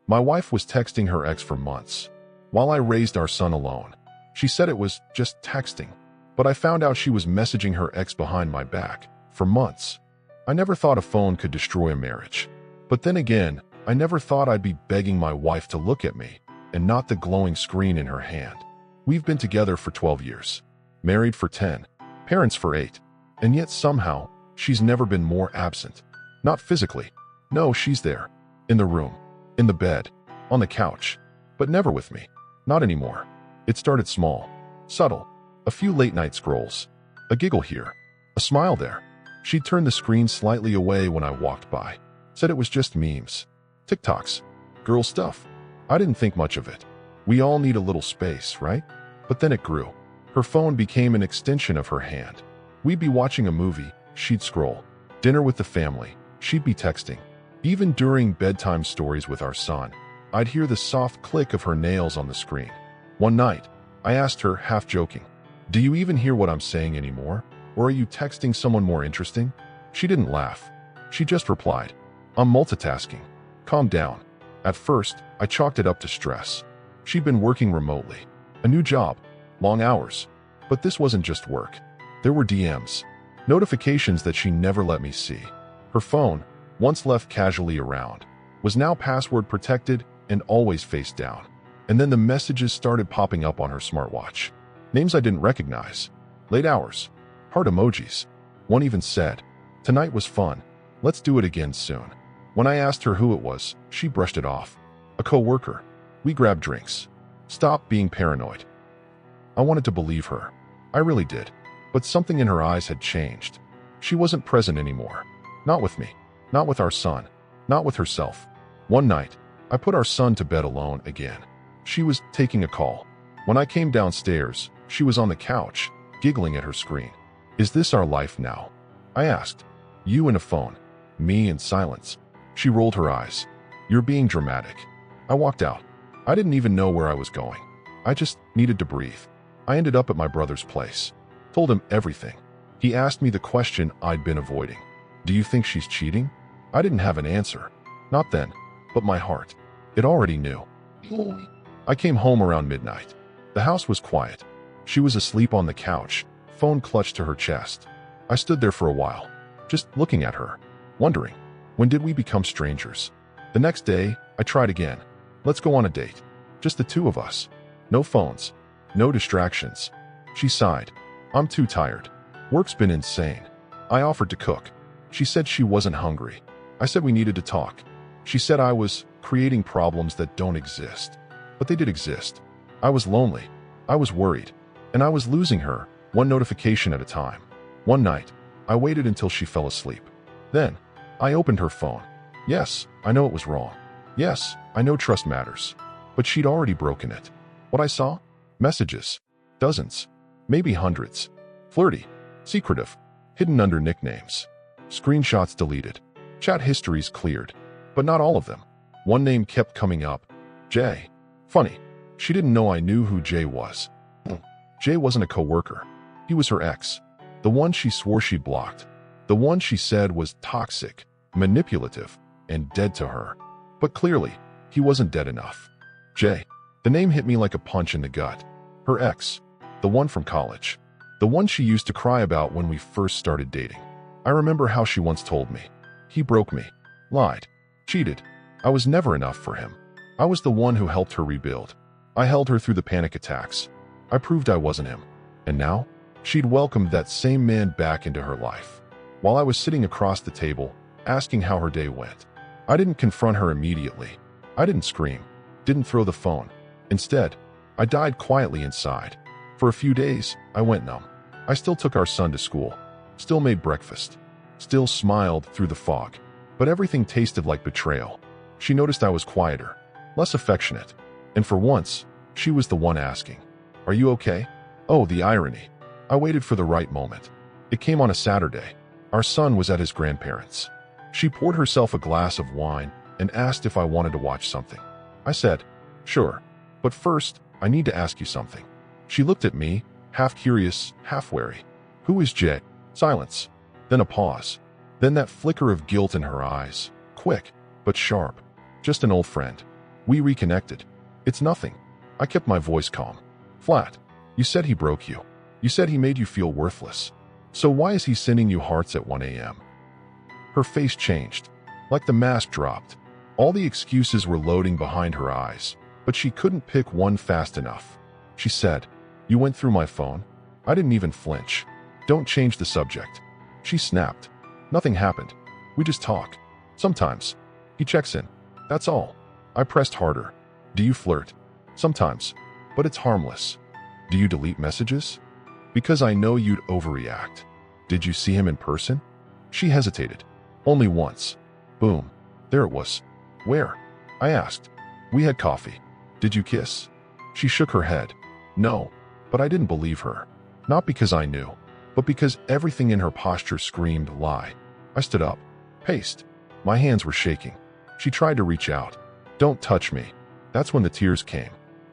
My wife was texting her ex for months, while I raised our son alone. She said it was just texting, but I found out she was messaging her ex behind my back for months. I never thought a phone could destroy a marriage. But then again, I never thought I'd be begging my wife to look at me and not the glowing screen in her hand. We've been together for 12 years, married for 10, parents for 8, and yet somehow she's never been more absent. Not physically. No, she's there. In the room, in the bed, on the couch, but never with me. Not anymore. It started small, subtle. A few late-night scrolls, a giggle here, a smile there. She'd turn the screen slightly away when I walked by, said it was just memes, TikToks, girl stuff. I didn't think much of it. We all need a little space, right? But then it grew. Her phone became an extension of her hand. We'd be watching a movie, she'd scroll. Dinner with the family, she'd be texting. Even during bedtime stories with our son, I'd hear the soft click of her nails on the screen. One night, I asked her, half joking, "Do you even hear what I'm saying anymore? Or are you texting someone more interesting?" She didn't laugh. She just replied, "I'm multitasking. Calm down." At first, I chalked it up to stress. She'd been working remotely. A new job. Long hours. But this wasn't just work. There were DMs. Notifications that she never let me see. Her phone, once left casually around, was now password protected and always face down. And then the messages started popping up on her smartwatch. Names I didn't recognize. Late hours. Heart emojis. One even said, "Tonight was fun. Let's do it again soon." When I asked her who it was, she brushed it off. A co-worker. We grabbed drinks. Stop being paranoid. I wanted to believe her. I really did. But something in her eyes had changed. She wasn't present anymore. Not with me. Not with our son. Not with herself. One night, I put our son to bed alone again. She was taking a call. When I came downstairs, she was on the couch, giggling at her screen. "Is this our life now?" I asked. "You and a phone. Me in silence." She rolled her eyes. "You're being dramatic." I walked out. I didn't even know where I was going. I just needed to breathe. I ended up at my brother's place. Told him everything. He asked me the question I'd been avoiding. "Do you think she's cheating?" I didn't have an answer. Not then, but my heart. It already knew. I came home around midnight. The house was quiet. She was asleep on the couch, phone clutched to her chest. I stood there for a while, just looking at her, wondering, when did we become strangers? The next day, I tried again. "Let's go on a date. Just the two of us. No phones. No distractions." She sighed. "I'm too tired. Work's been insane." I offered to cook. She said she wasn't hungry. I said we needed to talk. She said I was creating problems that don't exist. But they did exist. I was lonely. I was worried. And I was losing her, one notification at a time. One night, I waited until she fell asleep. Then, I opened her phone. Yes, I know it was wrong. Yes, I know trust matters. But she'd already broken it. What I saw? Messages. Dozens. Maybe hundreds. Flirty. Secretive. Hidden under nicknames. Screenshots deleted. Chat histories cleared. But not all of them. One name kept coming up. Jay. Funny. She didn't know I knew who Jay was. Jay wasn't a coworker. He was her ex. The one she swore she'd blocked. The one she said was toxic, manipulative, and dead to her. But clearly, he wasn't dead enough. Jay. The name hit me like a punch in the gut. Her ex. The one from college. The one she used to cry about when we first started dating. I remember how she once told me. He broke me. Lied. Cheated. I was never enough for him. I was the one who helped her rebuild. I held her through the panic attacks. I proved I wasn't him. And now, she'd welcomed that same man back into her life. While I was sitting across the table, asking how her day went, I didn't confront her immediately. I didn't scream. Didn't throw the phone. Instead, I died quietly inside. For a few days, I went numb. I still took our son to school. Still made breakfast. Still smiled through the fog. But everything tasted like betrayal. She noticed I was quieter, less affectionate. And for once, she was the one asking, "Are you okay?" Oh, the irony. I waited for the right moment. It came on a Saturday. Our son was at his grandparents'. She poured herself a glass of wine and asked if I wanted to watch something. I said, "Sure. But first, I need to ask you something." She looked at me, half curious, half wary. "Who is Jay?" Silence. Then a pause. Then that flicker of guilt in her eyes. Quick, but sharp. "Just an old friend." We reconnected. It's nothing. I kept my voice calm. Flat. You said he broke you. You said he made you feel worthless. So why is he sending you hearts at 1 a.m.? Her face changed. Like the mask dropped. All the excuses were loading behind her eyes, but she couldn't pick one fast enough. She said, "You went through my phone?" I didn't even flinch. "Don't change the subject." She snapped. "Nothing happened. We just talk. Sometimes. He checks in. That's all." I pressed harder. "Do you flirt?" "Sometimes. But it's harmless." "Do you delete messages?" "Because I know you'd overreact." "Did you see him in person?" She hesitated. "Only once." Boom. There it was. "Where?" I asked. "We had coffee." "Did you kiss?" She shook her head. "No." But I didn't believe her. Not because I knew, but because everything in her posture screamed lie. I stood up. Paced. My hands were shaking. She tried to reach out. "Don't touch me." That's when the tears came.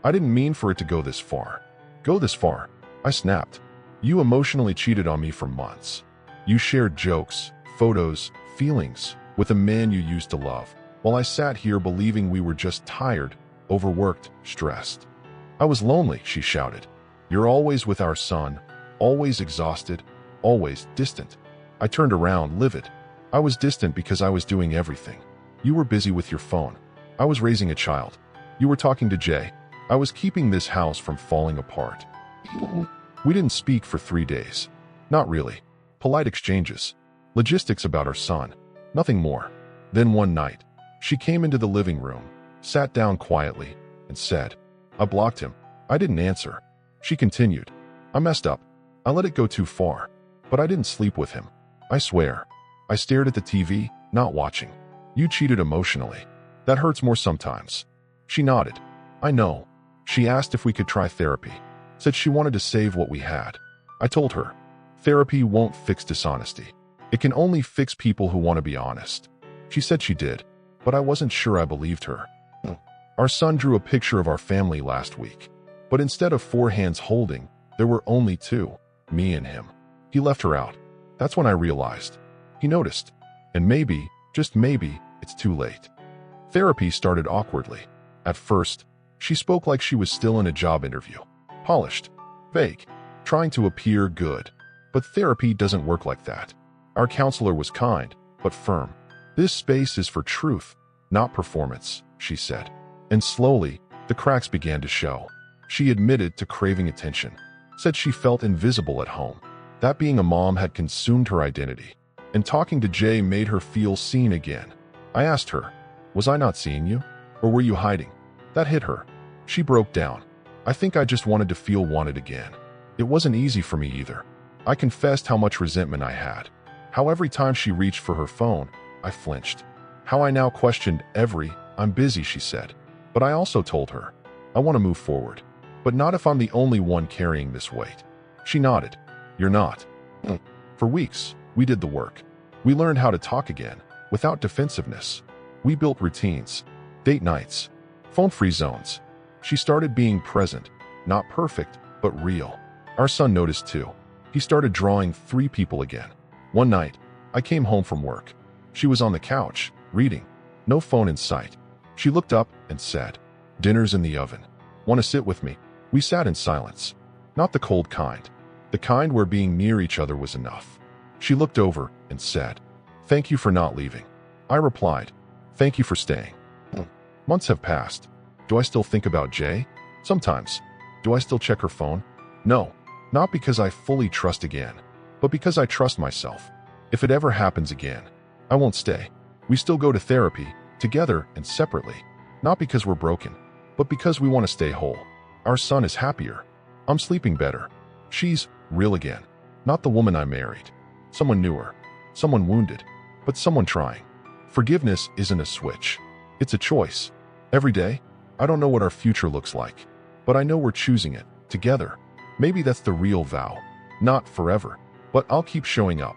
I didn't mean for it to go this far. "Go this far?" I snapped. "You emotionally cheated on me for months. You shared jokes, photos, feelings with a man you used to love, while I sat here believing we were just tired, overworked, stressed." "I was lonely," she shouted. "You're always with our son, always exhausted, always distant." I turned around, livid. "I was distant because I was doing everything. You were busy with your phone. I was raising a child. You were talking to Jay. I was keeping this house from falling apart." We didn't speak for 3 days. Not really. Polite exchanges. Logistics about our son. Nothing more. Then one night, she came into the living room, sat down quietly, and said, "I blocked him." I didn't answer. She continued, "I messed up. I let it go too far. But I didn't sleep with him. I swear." I stared at the TV, not watching. "You cheated emotionally. That hurts more sometimes." She nodded. "I know." She asked if we could try therapy. Said she wanted to save what we had. I told her, "Therapy won't fix dishonesty. It can only fix people who want to be honest." She said she did, but I wasn't sure I believed her. Our son drew a picture of our family last week, but instead of 4 hands holding, there were only 2, me and him. He left her out. That's when I realized. He noticed. And maybe, just maybe, it's too late. Therapy started awkwardly. At first, she spoke like she was still in a job interview. Polished, vague, trying to appear good. But therapy doesn't work like that. Our counselor was kind, but firm. "This space is for truth, not performance," she said. And slowly, the cracks began to show. She admitted to craving attention. Said she felt invisible at home. That being a mom had consumed her identity. And talking to Jay made her feel seen again. I asked her, "Was I not seeing you? Or were you hiding?" That hit her. She broke down. "I think I just wanted to feel wanted again." It wasn't easy for me either. I confessed how much resentment I had. How every time she reached for her phone, I flinched. How I now questioned "I'm busy," she said. But I also told her, "I want to move forward. But not if I'm the only one carrying this weight." She nodded. "You're not." For weeks, we did the work. We learned how to talk again, without defensiveness. We built routines, date nights, phone-free zones. She started being present, not perfect, but real. Our son noticed too. He started drawing 3 people again. One night, I came home from work. She was on the couch, reading. No phone in sight. She looked up and said, "Dinner's in the oven. Want to sit with me?" We sat in silence. Not the cold kind. The kind where being near each other was enough. She looked over and said, "Thank you for not leaving." I replied, "Thank you for staying." Months have passed. Do I still think about Jay? Sometimes. Do I still check her phone? No. Not because I fully trust again, but because I trust myself. If it ever happens again, I won't stay. We still go to therapy, together and separately. Not because we're broken, but because we want to stay whole. Our son is happier. I'm sleeping better. She's real again. Not the woman I married. Someone newer. Someone wounded. But someone trying. Forgiveness isn't a switch. It's a choice. Every day, I don't know what our future looks like, but I know we're choosing it, together. Maybe that's the real vow. Not forever, but I'll keep showing up.